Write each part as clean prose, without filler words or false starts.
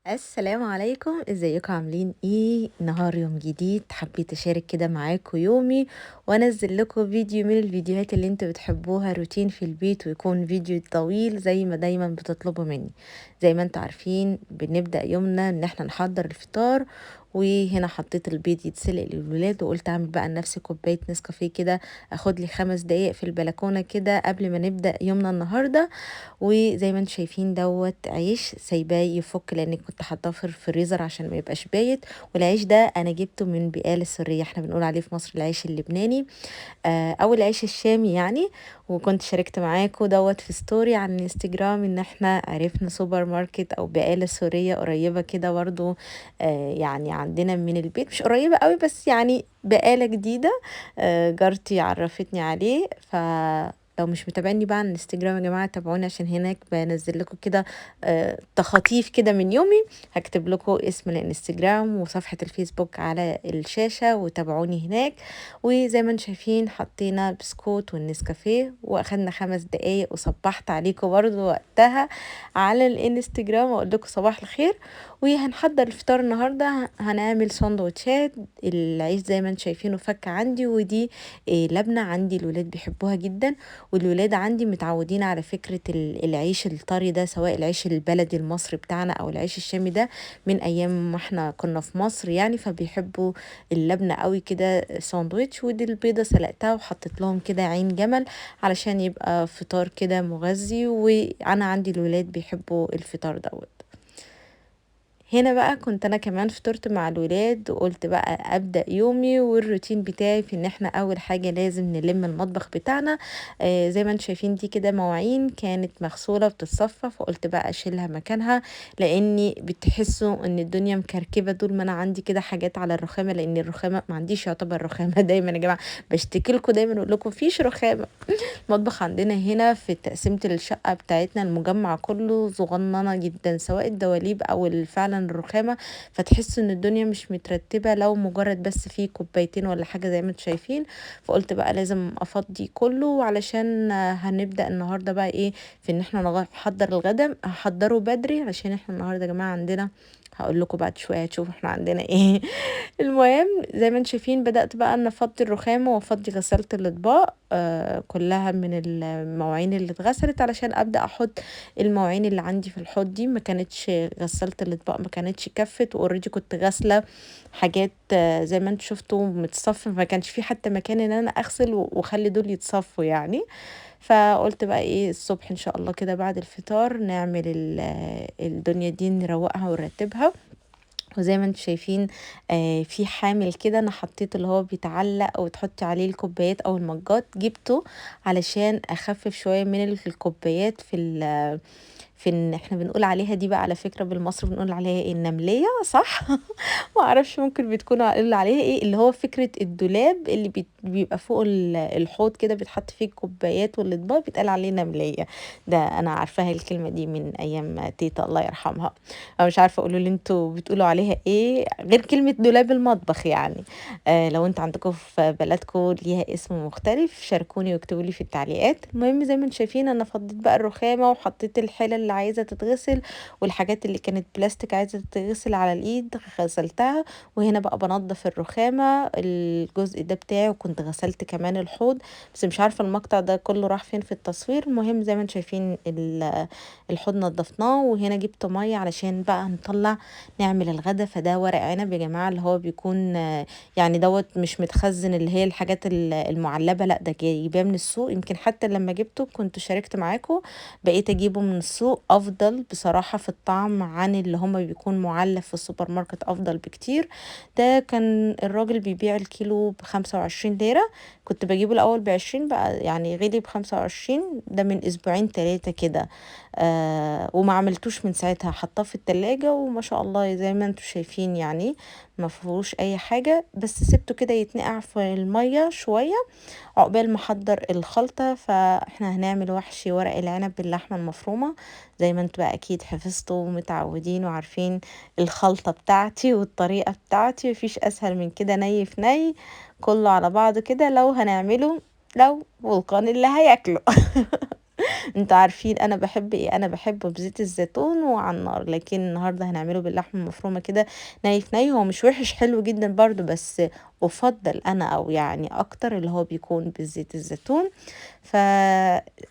السلام عليكم، ازيكم عاملين ايه؟ نهار يوم جديد، حبيت اشارك كده معاكم يومي وانزل لكم فيديو من الفيديوهات اللي انتوا بتحبوها، روتين في البيت، ويكون فيديو طويل زي ما دايما بتطلبوا مني. زي ما انتوا عارفين بنبدأ يومنا ان احنا نحضر الفطار، وهنا حطيت البيض يتسلق للولاد، وقلت اعمل بقى لنفسي كوباية نسكافيه كده، اخد لي 5 دقايق في البلكونة كده قبل ما نبدأ يومنا النهاردة. وزي ما انتم شايفين دوت عيش سايباه يفك، لان كنت حاطاه في الفريزر عشان ما يبقاش بايت. والعيش ده انا جبته من بقال السرية، احنا بنقول عليه في مصر العيش اللبناني، او العيش الشامي يعني. وكنت شاركت معاكم دوت في ستوري على الانستجرام ان احنا عرفنا سوبر ماركت او بقالة سورية قريبة كده برضو، يعني عندنا من البيت، مش قريبة قوي بس يعني بقالة جديدة. جارتي عرفتني عليه. لو مش متابعيني بقى على الانستجرام يا جماعة تابعوني، عشان هناك بنزل لكم كده تخاطيف كده من يومي. هكتب لكم اسم الانستجرام وصفحة الفيسبوك على الشاشة وتابعوني هناك. وزي ما انتم شايفين حطينا البسكوت والنسكافيه واخدنا 5 دقايق، وصبحت عليكم برضو وقتها على الانستجرام واقول لكم صباح الخير. وهنحضر الفطار النهارده، هنعمل سندوتشات. العيش زي ما انتم شايفينه فك عندي، ودي لبنة عندي الولاد بيحبوها جدا. والولاد عندي متعودين على فكرة العيش الطري ده، سواء العيش البلدي المصري بتاعنا او العيش الشامي ده، من ايام ما احنا كنا في مصر يعني، فبيحبوا اللبنة قوي كده. ساندويتش، ودي البيضة سلقتها وحطيت لهم كده عين جمل علشان يبقى فطار كده مغذي، وانا عندي الولاد بيحبوا الفطار دوت. هنا بقى كنت انا كمان فطرت مع الولاد، وقلت بقى ابدا يومي والروتين بتاعي في ان احنا اول حاجه لازم نلم المطبخ بتاعنا. زي ما انتم شايفين دي كده مواعين كانت مغسوله بتتصفى، فقلت بقى اشيلها مكانها، لاني بتحسوا ان الدنيا مكركبه طول ما انا عندي كده حاجات على الرخامه، لان الرخامه ما عنديش يعتبر رخامه دايما يا جماعه بشتكي لكم دايما اقول لكم مفيش رخامه. المطبخ عندنا هنا في تقسيمة الشقة بتاعتنا المجمع كله صغننة جدا، سواء الدواليب او فعلا الرخامة، فتحس ان الدنيا مش مترتبة، لو مجرد بس في كوبايتين ولا حاجة زي ما انتم شايفين. فقلت بقى لازم افضي كله، علشان هنبدأ النهاردة بقى ايه، في ان احنا نحضر الغدا. هحضره بدري عشان احنا النهاردة يا جماعة عندنا، هقول لكم بعد شوية هتشوفوا احنا عندنا ايه. المهم زي ما انتم شايفين بدأت بقى ان افضي الرخامة وافضي غسالة الاطباق كلها من المواعين اللي اتغسلت، علشان ابدأ احط المواعين اللي عندي في الحوض. دي ما كانتش غسالة الاطباق، ما كانتش كفت، واوريدي كنت غاسلة حاجات زي ما انتم شفتوا متصفى، ما كانش في حتى مكان ان انا اغسل واخلي دول يتصفوا يعني. فقلت بقى ايه الصبح ان شاء الله كده بعد الفطار نعمل الدنيا دي نروقها ونرتبها. وزي ما انتم شايفين في حامل كده انا حطيته، اللي هو بيتعلق وتحطي عليه الكوبايات او المجات، جبته علشان اخفف شوية من الكوبايات في ان احنا بنقول عليها دي بقى، على فكرة بالمصري بنقول عليها ايه، النملية صح؟ ما اعرفش ممكن بتكونوا قالوا عليها ايه، اللي هو فكرة الدولاب اللي بيبقى فوق الحوض كده بيتحط فيه الكوبايات والاطباق، بيتقال عليه نملية. ده انا عارفاها الكلمة دي من ايام تيتا الله يرحمها. انا مش عارفة اقولوا لي انتوا بتقولوا عليها ايه غير كلمة دولاب المطبخ يعني. لو انت عندكم في بلدكم ليها اسم مختلف شاركوني واكتبوا لي في التعليقات. المهم زي ما انتم شايفين انا فضيت بقى الرخامة وحطيت الحلة اللي عايزة تتغسل، والحاجات اللي كانت بلاستيك عايزة تتغسل على الايد غسلتها. وهنا بقى بنضف الرخامة الجزء ده بتاعي، وكنت غسلت كمان الحوض، بس مش عارفة المقطع ده كله راح فين في التصوير. المهم زي ما انتم شايفين الحوض نضفناه، وهنا جبت مية علشان بقى نطلع نعمل الغدا. فده ورق عنب يا جماعة، اللي هو بيكون يعني دوت مش متخزن، اللي هي الحاجات المعلبة، لا ده جايباه من السوق. يمكن حتى لما جبته كنت شاركت معاكم، بقيت اجيبه من السوق افضل بصراحة في الطعم عن اللي هما بيكون معلب في السوبر ماركت، افضل بكتير. ده كان الراجل بيبيع الكيلو ب25 ليرة، كنت بجيبه الاول ب20، بقى يعني غلي ب25، ده من اسبوعين 3 كده. وما عملتوش من ساعتها، حطاه في التلاجة وما شاء الله زي ما انتم شايفين يعني ما فيهوش اي حاجة، بس سبته كده يتنقع في المية شوية عقبال ما احضر الخلطة. فاحنا هنعمل وحشي ورق العنب باللحمة المفرومة، زي ما انتوا بقى اكيد حفظتوا ومتعودين وعارفين الخلطة بتاعتي والطريقة بتاعتي، مفيش اسهل من كده، ني في ني كله على بعض كده لو هنعمله، لو فولكان اللي هياكله. انتوا عارفين انا بحب ايه، انا بحبه بزيت الزيتون وعلى النار، لكن النهارده هنعمله باللحمه المفرومه كده ني في ني. هو مش وحش، حلو جدا برضو، بس افضل انا او يعني اكتر اللي هو بيكون بالزيت الزيتون.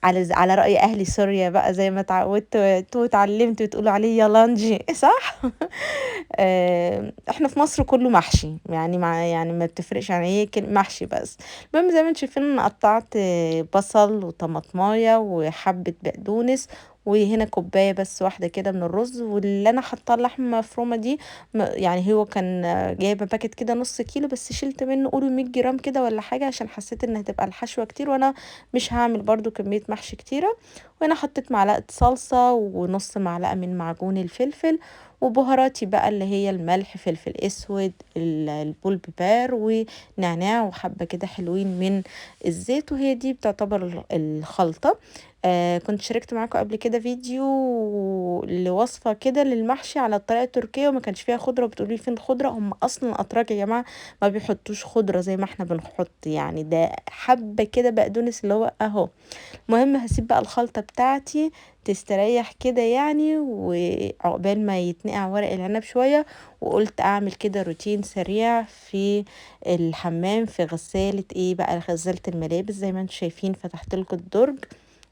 على رأي اهل سوريا بقى، زي ما اتعودت انتوا اتعلمتوا تقولوا عليه يالانجي صح. احنا في مصر كله محشي، يعني مع يعني ما بتفرقش عن ايه محشي بس. المهم زي ما انتم شايفين انا قطعت بصل وطماطمايه وحبه بقدونس، وهنا كوبايه بس واحده كده من الرز. واللي انا حاطاه اللحمه مفرومه دي يعني هو كان جايبه باكت كده نص كيلو، بس شلت منه قولوا 100 جرام كده ولا حاجه، عشان حسيت ان هتبقى الحشوه كتير، وانا مش هعمل برضو كميه محشي كتيره. وهنا حطيت معلقه صلصه ونص معلقه من معجون الفلفل، وبهاراتي بقى اللي هي الملح، فلفل اسود، البول بيبر، ونعناع، وحبه كده حلوين من الزيت. وهي دي بتعتبر الخلطه. كنت شاركت معاكم قبل كده فيديو لوصفة كده للمحشي على الطريقة التركية، وما كانش فيها خضرة، بتقولي فين الخضرة؟ هم اصلا اتراك يا جماعة ما بيحطوش خضرة زي ما احنا بنحط، يعني ده حبة كده بقدونس اللي هو اهو. المهم هسيب بقى الخلطة بتاعتي تستريح كده يعني، وعقبال ما يتنقع ورق العنب شوية. وقلت اعمل كده روتين سريع في الحمام، في غسالة ايه بقى، غسالة الملابس. زي ما انتم شايفين فتحت لكم الدرج،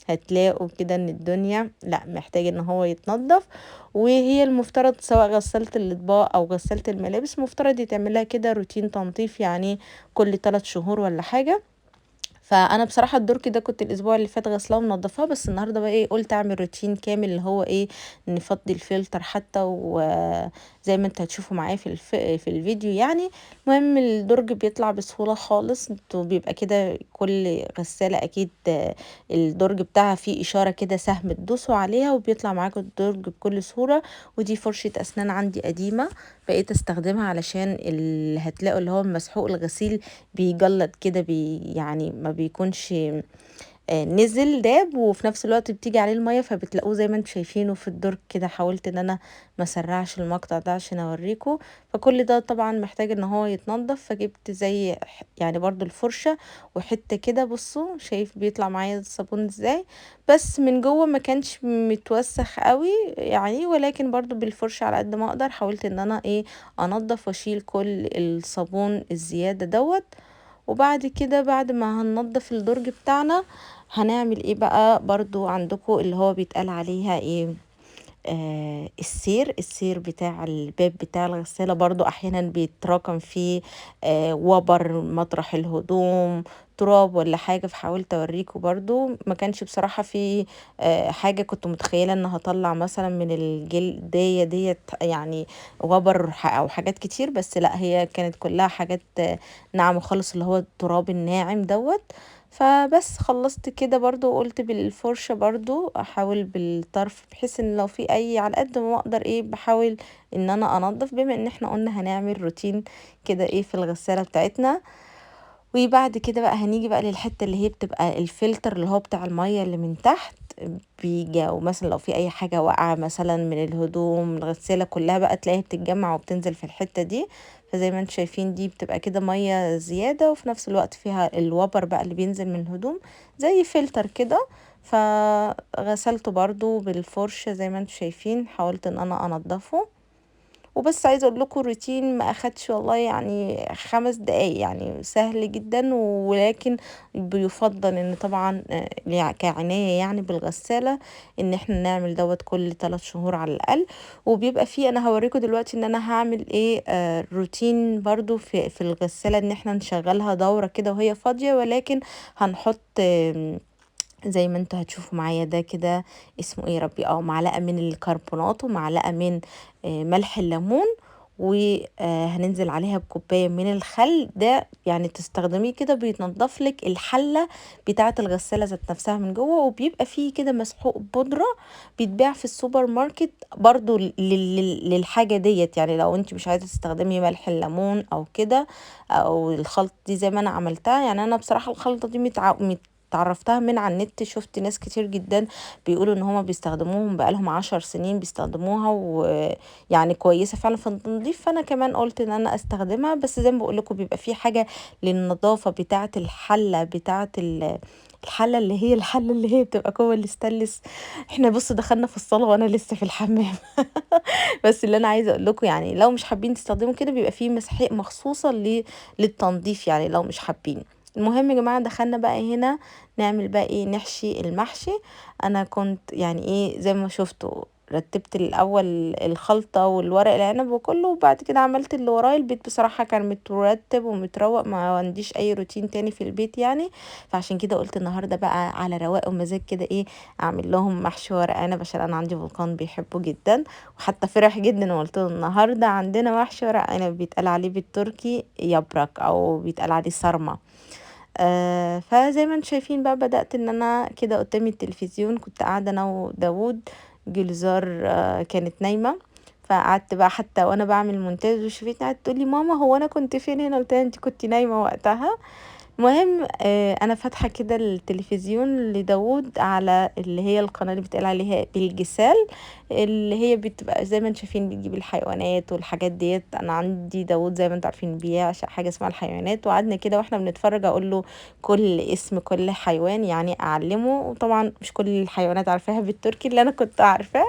هتلاقوا كده ان الدنيا لا محتاج ان هو يتنضف. وهي المفترض سواء غسالة الاطباق او غسالة الملابس مفترض يتعملها كده روتين تنظيف، يعني كل 3 شهور ولا حاجة. فانا بصراحه الدرج ده كنت الاسبوع اللي فات غسلاه ومنضفاه، بس النهارده بقى ايه قلت اعمل روتين كامل اللي هو ايه، نفضي الفلتر حتى، وزي ما انت هتشوفوا معايا في الفيديو يعني. المهم الدرج بيطلع بسهوله خالص، انتوا بيبقى كده كل غساله اكيد الدرج بتاعها فيه اشاره كده سهم تدوسوا عليها وبيطلع معاكم الدرج بكل سهوله. ودي فرشه اسنان عندي قديمه بقيت استخدمها، علشان اللي هتلاقوا اللي هو مسحوق الغسيل بيجلد كده، يعني ما بيكونش نزل داب، وفي نفس الوقت بتيجي عليه المية فبتلاقوه زي ما انتم شايفينه في الدرج كده. حاولت ان انا ما اسرعش المقطع ده عشان اوريكم. فكل ده طبعا محتاج ان هو يتنضف، فجبت زي يعني برضو الفرشة وحتة كده، بصوا شايف بيطلع معايا الصابون ازاي، بس من جوه ما كانش متوسخ قوي يعني، ولكن برضو بالفرشة على قد ما اقدر حاولت ان انا ايه انضف واشيل كل الصابون الزيادة دوت. وبعد كده بعد ما هننضف الدرج بتاعنا هنعمل ايه بقى، برضو عندكم اللي هو بيتقال عليها ايه، السير بتاع الباب بتاع الغسالة برضو احيانا بيتراكم فيه وبر مطرح الهدوم، تراب ولا حاجة. فحاولت اوريكم برضو ما كانش بصراحة في حاجة كنت متخيلة ان هطلع مثلا من الجلدية ديت يعني وبر او حاجات كتير، بس لا هي كانت كلها حاجات ناعمة خالص، اللي هو التراب الناعم دوت. فبس خلصت كده برضو، وقلت بالفرشة برضو احاول بالطرف، بحيث ان لو في اي على قد ما اقدر ايه بحاول ان انا انضف، بما ان احنا قلنا هنعمل روتين كده ايه في الغسالة بتاعتنا. وبعد كده بقى هنيجي بقى للحتة اللي هي بتبقى الفلتر اللي هو بتاع المية اللي من تحت، بيجي ومثلا لو في اي حاجة واقعة مثلا من الهدوم، الغسالة كلها بقى تلاقيها بتتجمع وبتنزل في الحتة دي. فزي ما انتم شايفين دي بتبقى كده مية زيادة، وفي نفس الوقت فيها الوبر بقى اللي بينزل من الهدوم زي فلتر كده. فغسلته برضو بالفرشة زي ما انتم شايفين، حاولت ان انا انضفه. وبس عايزه اقول لكم الروتين ما اخدش والله يعني 5 دقايق، يعني سهل جدا، ولكن بيفضل ان طبعا كعناية يعني بالغسالة ان احنا نعمل دوت كل 3 شهور على الاقل. وبيبقى فيه انا هوريكم دلوقتي ان انا هعمل ايه روتين برضو في الغسالة، ان احنا نشغلها دورة كده وهي فاضية، ولكن هنحط زي ما انتوا هتشوفوا معايا ده كده اسمه ايه يا ربي، معلقة من الكربونات ومعلقة من ملح الليمون، وهننزل عليها بكوباية من الخل ده، يعني تستخدميه كده بيتنضف لك الحلة بتاعة الغسالة ذات نفسها من جوه. وبيبقى فيه كده مسحوق بودرة بيتباع في السوبر ماركت برضو للحاجة ديت، يعني لو انت مش عايزة تستخدمي ملح الليمون او كده او الخلطة دي زي ما انا عملتها. يعني انا بصراحة الخلطة دي اتعرفتها من على النت، شفت ناس كتير جدا بيقولوا ان هما بيستخدموهم بقالهم 10 سنين بيستخدموها، ويعني كويسة فعلا في التنظيف. فانا كمان قلت ان انا استخدمها، بس زي ما بقولكوا بيبقى في حاجة للنظافة بتاعة الحلة، بتاعة الحلة اللي هي بتبقى جوه الاستانلس. احنا بص دخلنا في الصالة وانا لسه في الحمام. بس اللي انا عايزه اقول لكم يعني لو مش حابين تستخدموا كده بيبقى فيه مسحوق مخصوصه للتنظيف، يعني لو مش حابين. المهم يا جماعه دخلنا بقى هنا نعمل بقى ايه، نحشي المحشي. انا كنت يعني ايه زي ما شفتوا رتبت الاول الخلطه والورق العنب وكله، وبعد كده عملت اللي ورايا. البيت بصراحه كان مترتب ومتروق، ما عنديش اي روتين تاني في البيت يعني. فعشان كده قلت النهارده بقى على رواق ومزاج كده ايه، اعمل لهم محشي ورق عنب عشان انا عندي فولكان بيحبه جدا. وحتى فرح جدا وقلت له النهارده عندنا محشي ورق عنب، بيتقال عليه بالتركي يبرك او بيتقال عليه صرمه. فزي ما انتم شايفين بقى بدأت ان انا كده قدامي التلفزيون، كنت قاعده انا وداوود. جلزار كانت نايمه، فقعدت بقى حتى وانا بعمل مونتاج وشفتني قعدت تقول لي ماما هو انا كنت فين هنا، قلت لها انت كنت نايمه وقتها. المهم انا فاتحه كده التلفزيون لداود على اللي هي القناه اللي بتقال عليها بالجسال، اللي هي بتبقى زي ما انتم شايفين بتجيب الحيوانات والحاجات ديت. انا عندي داود زي ما انتم عارفين بيعشق حاجه اسمها الحيوانات، وقعدنا كده واحنا بنتفرج اقول له كل اسم كل حيوان يعني اعلمه. وطبعا مش كل الحيوانات عارفاها بالتركي، اللي انا كنت عارفاه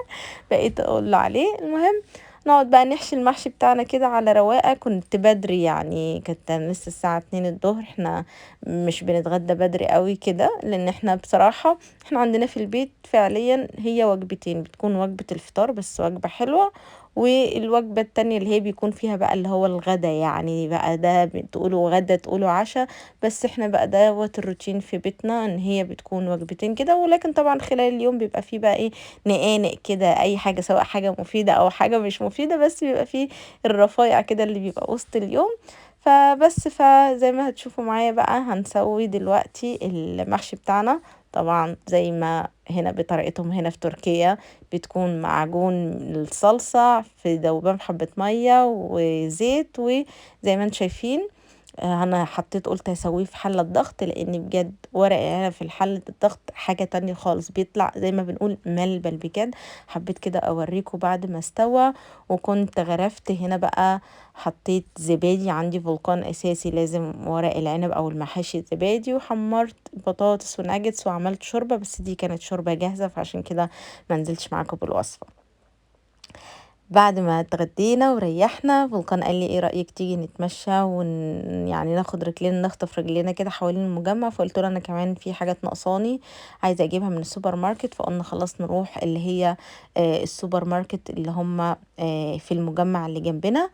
بقيت اقول له عليه. المهم نقعد بقى نحشي المحشي بتاعنا كده على رواقه. كنت بدري يعني كانت لسه الساعه 2 الظهر، احنا مش بنتغدى بدري قوي كده، لان احنا بصراحة احنا عندنا في البيت فعليا هي وجبتين، بتكون وجبة الفطار بس وجبة حلوة، والوجبة التانية اللي هي بيكون فيها بقى اللي هو الغدا، يعني بقى ده تقولوا غدا تقولوا عشاء. بس احنا بقى دوت الروتين في بيتنا ان هي بتكون وجبتين كده. ولكن طبعا خلال اليوم بيبقى فيه بقى ايه، نقانق كده اي حاجة، سواء حاجة مفيدة او حاجة مش مفيدة، بس بيبقى فيه الرفايع كده اللي بيبقى وسط اليوم. فزي ما هتشوفوا معايا بقى هنسوي دلوقتي المحشي بتاعنا. طبعا زي ما هنا بطريقتهم هنا في تركيا بتكون معجون الصلصة في دوبان حبة مية وزيت، وزي ما انتم شايفين انا حطيت قلت اسويه في حلة ضغط، لان بجد ورق العنب في حلة الضغط حاجة تانية خالص، بيطلع زي ما بنقول ملبل بجد. حبيت كده اوريكم بعد ما استوى. وكنت غرفت هنا بقى، حطيت زبادي، عندي فولكان اساسي لازم ورق العنب او المحاشي زبادي، وحمرت بطاطس وناجتس وعملت شوربة، بس دي كانت شوربة جاهزة فعشان كده منزلتش معاكم بالوصفة. بعد ما اتغدينا وريحنا فولكان قال لي ايه رأيك تيجي نتمشى يعني ناخد رجلينا نخطف رجلينا كده حوالين المجمع. فقلت له انا كمان في حاجات ناقصاني عايزه اجيبها من السوبر ماركت، فقلنا خلاص نروح اللي هي السوبر ماركت اللي هم في المجمع اللي جنبنا.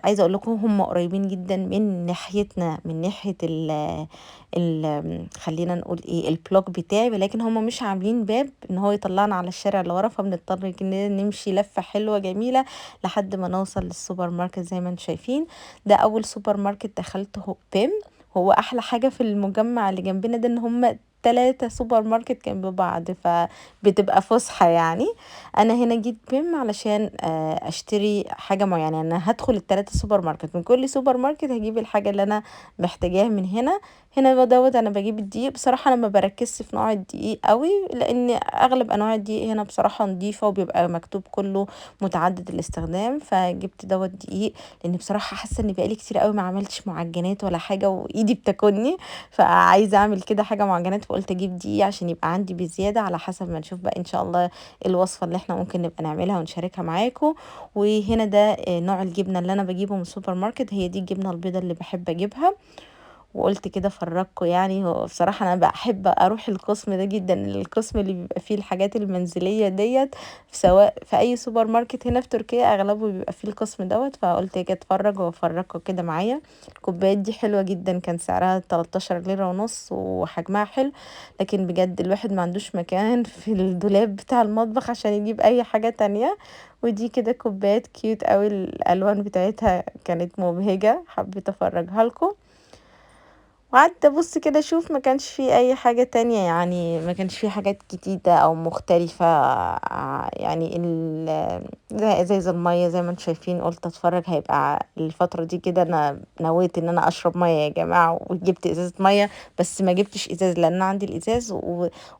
عايزه اقول لكم هم قريبين جدا من ناحيتنا، من ناحيه ال خلينا نقول ايه البلوك بتاعي، ولكن هم مش عاملين باب ان هو يطلعنا على الشارع اللي ورا، فبنضطر نمشي لفه حلوه جميله لحد ما نوصل للسوبر ماركت. زي ما انتم شايفين ده اول سوبر ماركت دخلته بيم. هو احلى حاجه في المجمع اللي جنبنا ده ان هم 3 سوبر ماركت جنب بعض، فبتبقى فسحة يعني. انا هنا جيت بيم علشان اشتري حاجة معينة، انا هدخل ال3 سوبر ماركت، من كل سوبر ماركت هجيب الحاجة اللي انا محتاجاها من هنا. هنا دوت انا بجيب الدقيق، بصراحة انا ما بركزش في نوع الدقيق قوي، لان اغلب انواع الدقيق هنا بصراحة نضيفة وبيبقى مكتوب كله متعدد الاستخدام. فجبت دوت دقيق لان بصراحة حاسة ان بقالي كتير قوي ما عملتش معجنات ولا حاجة وايدي بتاكلني، فعايزة اعمل كده حاجة معجنات، فقلت اجيب دقيق عشان يبقى عندي بزيادة على حسب ما نشوف بقى ان شاء الله الوصفة اللي احنا ممكن نبقى نعملها ونشاركها معاكم. وهنا ده نوع الجبنة اللي انا بجيبه من السوبر ماركت، هي دي الجبنة البيضة اللي بحب اجيبها. وقلت كده افرجكم، يعني هو بصراحة انا بحب اروح القسم ده جدا، القسم اللي بيبقى فيه الحاجات المنزلية ديت، سواء في اي سوبر ماركت هنا في تركيا اغلبه بيبقى فيه القسم دوت. فقلت كده اتفرج وافرجكم كده معايا. الكوبايات دي حلوة جدا، كان سعرها 13 ليرة ونص وحجمها حلو، لكن بجد الواحد ما عندوش مكان في الدولاب بتاع المطبخ عشان يجيب اي حاجة تانية. ودي كده كوبايات كيوت قوي، الالوان بتاعتها كانت مبهجة، حبيت افرجها لكم. وقعدت ابص كده اشوف، ما كانش في اي حاجة تانية، يعني ما كانش في حاجات جديدة او مختلفة. يعني زي ازاز المية زي ما انتم شايفين، قلت اتفرج هيبقى الفترة دي كده انا نويت ان انا اشرب مية يا جماعة، وجبت ازازة مية. بس ما جبتش ازاز لان أنا عندي الازاز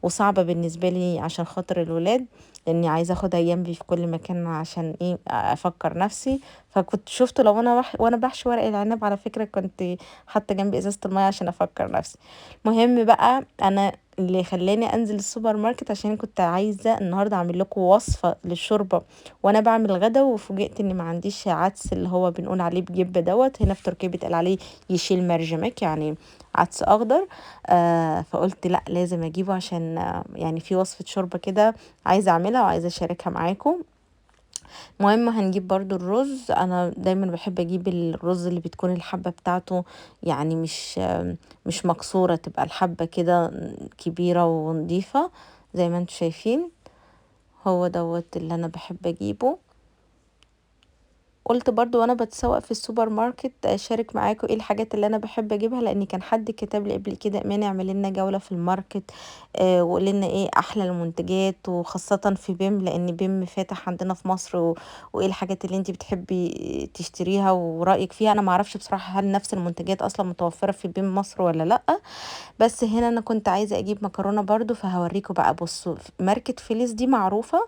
وصعبة بالنسبة لي عشان خاطر الولاد، لاني عايزة اخدها جنبي في كل مكان عشان ايه افكر نفسي. فكنت شفته لو انا وانا بحشي ورق العنب، على فكرة كنت حتى جنبي ازازة المية عشان افكر نفسي. مهم بقى، انا اللي خلاني انزل السوبر ماركت عشان كنت عايزة النهاردة اعمل لكم وصفة للشوربة وانا بعمل غدا، وفوجئت ان ما عنديش عدس اللي هو بنقول عليه بجبة دوت، هنا في تركيا بيتقال عليه يشيل مرجمك، يعني عدس اخضر. فقلت لا لازم اجيبه عشان يعني في وصفة شوربة كده عايزة اعملها وعايزة اشاركها معاكم. مهم هنجيب برضو الرز، انا دايما بحب اجيب الرز اللي بتكون الحبة بتاعته يعني مش مكسورة، تبقى الحبة كده كبيرة ونضيفة زي ما انتم شايفين. هو دوت اللي انا بحب اجيبه. قلت برضو وانا بتسوق في السوبر ماركت اشارك معاكم ايه الحاجات اللي انا بحب اجيبها، لان كان حد كتب لي قبل كده ايمان اعمل لنا جولة في الماركت، وقول لنا ايه احلى المنتجات، وخاصة في بيم لان بيم فاتح عندنا في مصر، وايه الحاجات اللي انت بتحبي تشتريها ورأيك فيها. انا معرفش بصراحة هل نفس المنتجات اصلا متوفرة في بيم مصر ولا لا. بس هنا انا كنت عايزة اجيب مكرونة برضو، فهوريكم بقى. بصوا ماركة فيليس دي معروفة،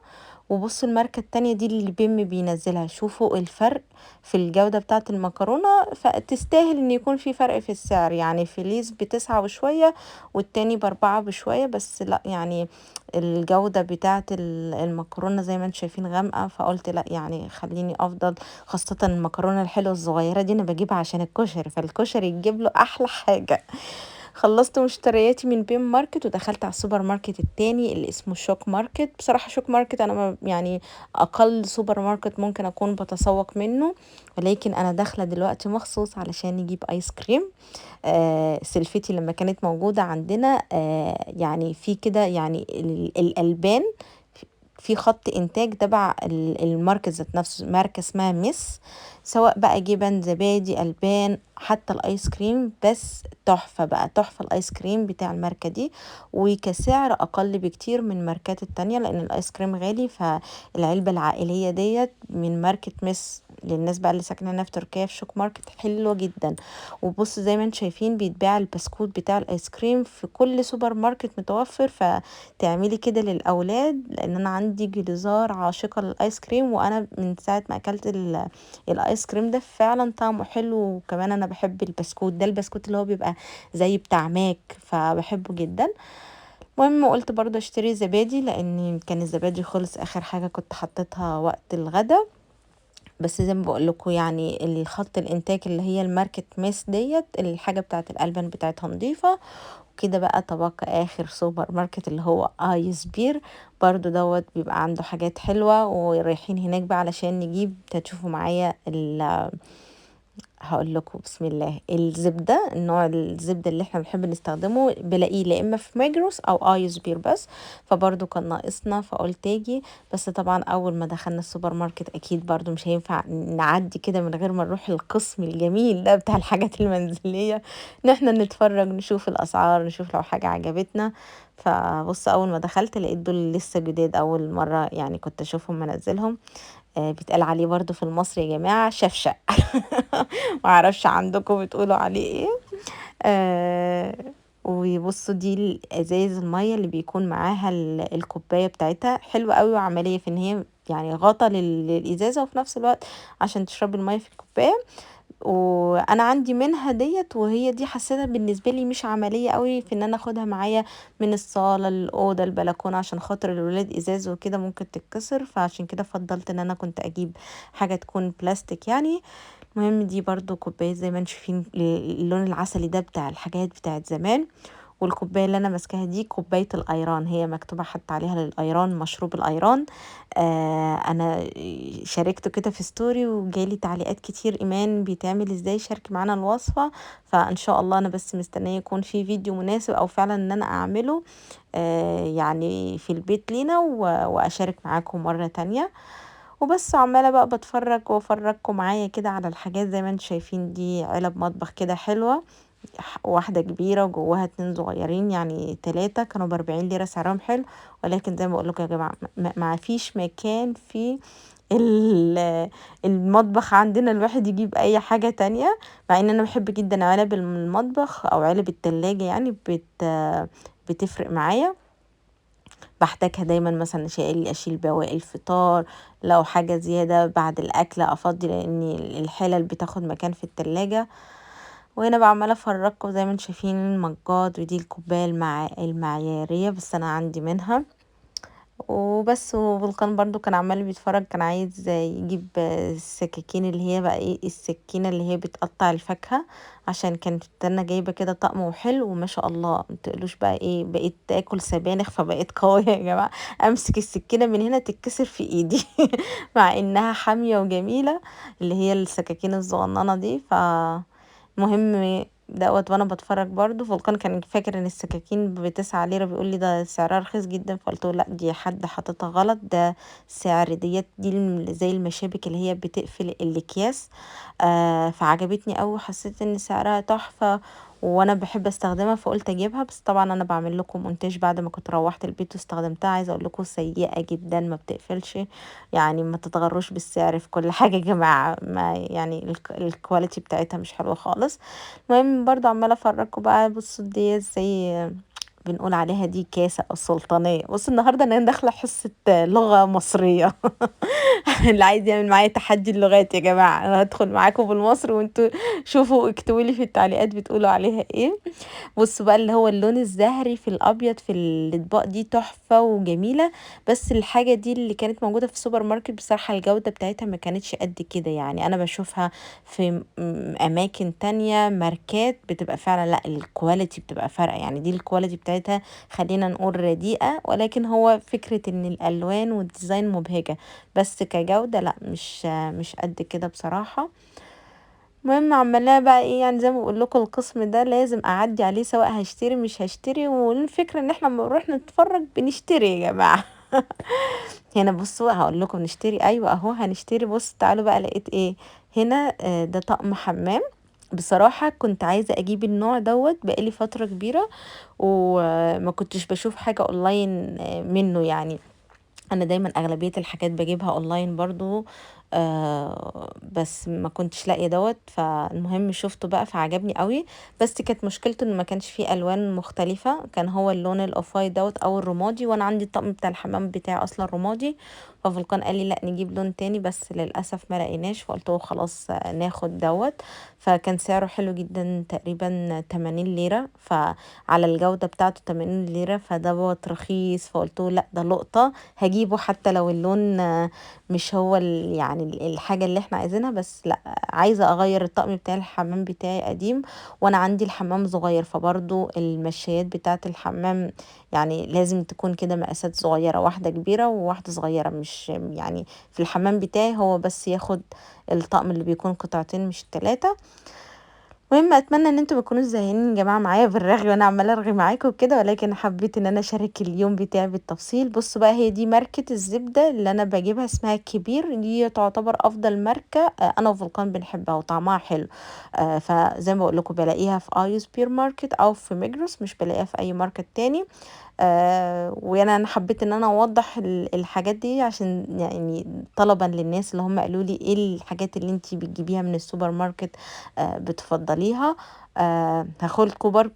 وبصوا الماركة التانية دي اللي بيم بينزلها، شوفوا الفرق في الجودة بتاعة المكرونة، فتستاهل ان يكون في فرق في السعر. يعني فيليس ب9 وشوية والتاني ب4 بشوية، بس لا يعني الجودة بتاعة المكرونة زي ما انتم شايفين غامقة، فقلت لا يعني خليني افضل. خاصة المكرونة الحلوة الصغيرة دي انا بجيبها عشان الكشري، فالكشري يجيب له احلى حاجة. خلصت مشترياتي من بيم ماركت ودخلت على السوبر ماركت التاني اللي اسمه شوك ماركت. بصراحة شوك ماركت انا ما يعني اقل سوبر ماركت ممكن اكون بتسوق منه، ولكن انا داخلة دلوقتي مخصوص علشان نجيب ايس كريم. سلفتي لما كانت موجودة عندنا يعني في كده يعني الالبان في خط انتاج تبع الماركة ذات نفسه، ماركة اسمها ميس، سواء بقى جبن زبادي البان حتى الايس كريم، بس تحفة بقى تحفة الايس كريم بتاع الماركة دي، وكسعر اقل بكتير من الماركات التانية لان الايس كريم غالي. فالعلبة العائلية ديت من ماركة ميس للناس بقى اللي ساكنة هنا في تركيا في شوك ماركت حلوة جدا. وبص زي ما انتم شايفين بيتباع البسكوت بتاع الايس كريم في كل سوبر ماركت متوفر، فتعملي كده للاولاد، لان انا عندي جليزار عاشقة للايس كريم، وانا من ساعة ما اكلت الايس كريم ده فعلا طعمه حلو. وكمان انا بحب البسكوت ده، البسكوت اللي هو بيبقى زي بتاع ماك، فبحبه جدا. المهم قلت برضه اشتري زبادي لان كان الزبادي خلص اخر حاجة كنت حطيتها وقت الغدا. بس زي ما بقول لكم يعني الخط الانتاج اللي هي الماركت ميس ديت الحاجة بتاعت الالبان بتاعتها نظيفة. وكده بقى تبقى اخر سوبر ماركت اللي هو ايس بير، برضو دوت بيبقى عنده حاجات حلوة، ورايحين هناك بقى علشان نجيب تشوفوا معايا هقول لكم بسم الله الزبدة، النوع الزبدة اللي احنا بنحب نستخدمه بلاقيه لا اما في ماجروس او ايس بير بس، فبرضو كان ناقصنا فقلت اجي. بس طبعا اول ما دخلنا السوبر ماركت اكيد برضو مش هينفع نعدي كده من غير ما نروح القسم الجميل ده بتاع الحاجات المنزلية، ان احنا نتفرج نشوف الاسعار نشوف لو حاجة عجبتنا. فبص اول ما دخلت لقيت دول لسه جداد اول مرة يعني كنت اشوفهم منزلهم. بيتقال عليه برضو في المصري يا جماعة شفشق. معرفش عندكم بتقولوا عليه ايه. آه وبصوا دي الازاز المية اللي بيكون معاها الكوباية بتاعتها حلوة قوي وعملية في ان هي يعني غطا للازازة، وفي نفس الوقت عشان تشربي المية في الكوباية. وانا عندي منها ديت، وهي دي حسيتها بالنسبه لي مش عمليه قوي في ان انا اخدها معايا من الصاله الاوضه البلكونه، عشان خاطر الولاد ازاز وكده ممكن تتكسر، فعشان كده فضلت ان انا كنت اجيب حاجه تكون بلاستيك يعني. المهم دي برضو كوبايه زي ما انتم شايفين اللون العسلي ده بتاع الحاجات بتاعت زمان. والكوبايه اللي انا ماسكاها دي كوبايه الايران، هي مكتوبه حتى عليها للايران مشروب الايران. انا شاركته كده في ستوري وجالي تعليقات كتير ايمان بيتعمل ازاي، شارك معانا الوصفه. فان شاء الله انا بس مستنيه يكون في فيديو مناسب او فعلا ان انا اعمله يعني في البيت لينا واشارك معاكم مره تانية. وبس عماله بقى بتفرج وافرجكم معايا كده على الحاجات زي ما انتم شايفين، دي علب مطبخ كده حلوه واحدة كبيرة وجواها 2 صغيرين، يعني 3 كانوا ب40 ليرة، سعرهم حلو. ولكن زي ما باقول لكم يا جماعة ما فيش مكان في المطبخ عندنا الواحد يجيب أي حاجة تانية، مع إن أنا باحب جدًا علب المطبخ أو علب التلاجة، يعني بتفرق معايا. باحتاجها دايمًا مثلًا أشيل بواقي الفطار، لو حاجة زيادة بعد الأكل أفضّي، لإن الحلل بتاخد مكان في التلاجة. وهنا بقى عمالة أفرّجكم زي ما أنتم شايفين المجات، ودي الكوباية المعيارية بس أنا عندي منها. وبس، وفولكان برضه كان عمّال بيتفرّج، كان عايز يجيب السكاكين اللي هي بقى إيه، السكينة اللي هي بتقطّع الفاكهة، عشان كانت أنا جايبة كده طقم وحلو وما شاء الله، ما تقولوش بقى إيه، بقيت آكل سبانخ فبقيت قوية يا جماعة، أمسك السكينة من هنا تتكسر في إيدي مع إنها حامية وجميلة، اللي هي السكاكين الصغننة دي. المهم وأنا باتفرّج برضه فولكان كان فاكر إن السكاكين ب9 ليرة، بيقول لي: "ده سعرها رخيص جدًا." فقُلت له: "لأ، دي حد حاططها غلط، ده سعر دي زي المشابك اللي هي بتقفل الأكياس." فعجبتني أوي وحسيت إن سعرها تحفة، وأنا باحب أستخدمها فقُلت أجيبها. بس طبعًا أنا باعمل لكم مونتاج بعد ما كنت روّحت البيت واستخدمتها، عايزة أقول لكم سيئة جدًا، ما بتقفلش، يعني ما تتغروش بالسعر في كل حاجة يا جماعة، ما يعني الquality بتاعتها مش حلوة خالص. المهم برضه عمّالة أفرّجكم بقى، بُصّوا ديّة زي بنقول عليها دي كاسة السلطانية. بُصّوا النهارده أنا داخلة حصة لغة مصرية اللي عايز يعمل معايا تحدي اللغات يا جماعة، أنا هادخل معاكم بالمصري وأنتم شوفوا اكتبوا لي في التعليقات بتقولوا عليها إيه. بُصّوا بقى اللي هو اللون الزهري في الأبيض في الأطباق دي تحفة وجميلة، بس الحاجة دي اللي كانت موجودة في السوبر ماركت بصراحة الجودة بتاعتها ما كانتش قد كده، يعني أنا باشوفها في أماكن تانية ماركات بتبقى فعلًا لأ الquality بتبقى فارقة، يعني دي الquality بتاعتها خلّينا نقول رديئة، ولكن هو فكرة إن الألوان والdesign مبهجة، بس كجودة لأ مش قد كده بصراحة. المهم عمّالة بقى إيه، يعني زي ما باقول لكم القسم ده لازم أعدّي عليه سواء هاشتري مش هاشتري، والفكرة إن إحنا أمّا بنروح نتفرّج بنشتري يا جماعة. هنا بُصّوا هاقول لكم نشتري أيوه أهو هنشتري، بُصّوا تعالوا بقى لقيت إيه، هنا ده طقم حمّام. بصراحة كنت عايزة أجيب النوع بقى لي فترة كبيرة، وما كنتش باشوف حاجة online منّه يعني. أنا دايمًا أغلبية الحاجات باجيبها online برضه، بس ما كنتش لاقية فالمهم شُفته بقى فعجبني أوي، بس كانت مشكلته إنه ما كانش في ألوان مختلفة، كان هو اللون الoff-white أو الرمادي، وأنا عندي الطقم بتاع الحمام بتاعي أصلًا رمادي. ففولكان قال لي: "لأ نجيب لون تاني." بس للأسف ما لقيناش، فقُلت له: "خلاص ناخد." فكان سعره حلو جدًا تقريبًا 80 ليرة، فعلى الجودة بتاعته 80 ليرة رخيص، فقُلت له: "لأ ده لقطة." هاجيبه حتى لو اللون مش هو يعني الحاجة اللي إحنا عايزينها، بس لأ، عايزة أغيّر الطقم بتاع الحمام بتاعي قديم، وأنا عندي الحمام صغير، فبرضه المشّايات بتاعة الحمام يعني لازم تكون كده مقاسات صغيرة، واحدة كبيرة وواحدة صغيرة، مش يعني في الحمام بتاعي هو بس ياخد الطقم اللي بيكون قطعتين مش 3. المهم أتمنى إن أنتم ما تكونوش زهقانين يا جماعة معايا بالرغي وأنا عمّالة أرغي معاكم وكده، ولكن حبيت إن أنا أشارك اليوم بتاعي بالتفصيل. بُصّوا بقى هي دي ماركة الزبدة اللي أنا باجيبها اسمها كبير، دي تعتبر أفضل ماركة أنا وفولكان بنحبها وطعمها حلو. فزي ما باقول لكم بالاقيها في أي سوبر ماركت أو في ميجروس، مش بالاقيها في أي ماركت تاني. وأنا حبيت إن أنا أوضّح الحاجات دي عشان يعني طلبًا للناس اللي هم قالوا لي إيه الحاجات اللي أنتِ بتجيبيها من السوبر ماركت بتفضّليها. هاخدكم برضه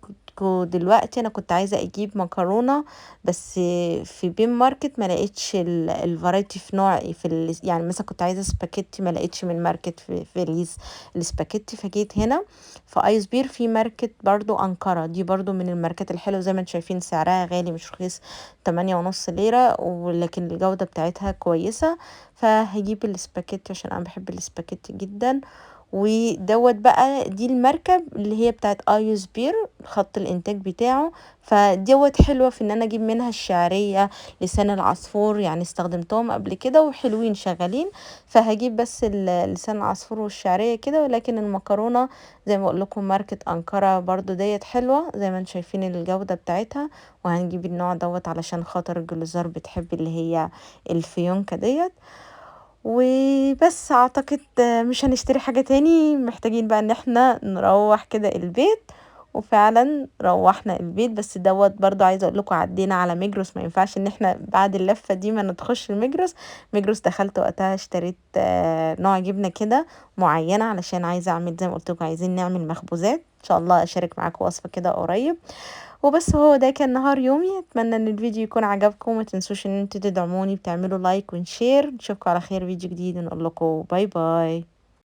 دلوقتي، أنا كنت عايزة أجيب مكرونة بس في بين ماركت ما لقيتش الvariety في نوع في يعني مثلًا كنت عايزة سباجيتي ما لقيتش من ماركت في السباجيتي، فجيت هنا في آيس بير في ماركة برضه أنقرة، دي برضه من الماركات الحلوة زي ما أنتم شايفين سعرها غالي مش رخيص، 8.5 ليرة ولكن الجودة بتاعتها كويسة. فهاجيب الاسباجيتي عشان أنا باحب الاسباجيتي جدًا. بقى دي الماركة اللي هي بتاعة آيس بير، خط الإنتاج بتاعه. حلوة في إن أنا أجيب منها الشعرية، لسان العصفور، يعني استخدمتهم قبل كده وحلوين شغالين. فهاجيب بس لسان العصفور والشعرية كده، ولكن المكرونة زي ما باقول لكم ماركة أنقرة برضه حلوة زي ما أنتم شايفين الجودة بتاعتها. وهنجيب النوع علشان خاطر الجليزار بتحب اللي هي الفيونكة وبس أعتقد مش هنشتري حاجة تاني، محتاجين بقى إن إحنا نروّح كده البيت وفعلا روحنا البيت. بس دوت برضو عايزه اقول لكم عدينا على ميجروس، ما ينفعش ان احنا بعد اللفه دي ما ندخلش الميجروس. ميجروس دخلت وقتها اشتريت نوع جبنه كده معينه، علشان عايزه اعمل زي ما قلت لكم عايزين نعمل مخبوزات، ان شاء الله اشارك معاكم وصفه كده قريب. وبس هو ده كان نهار يومي. اتمنى ان الفيديو يكون عجبكم، ما تنسوش ان انتوا تدعموني بتعملوا لايك ونشير. نشوفكم على خير فيديو جديد، نقول لكم باي باي.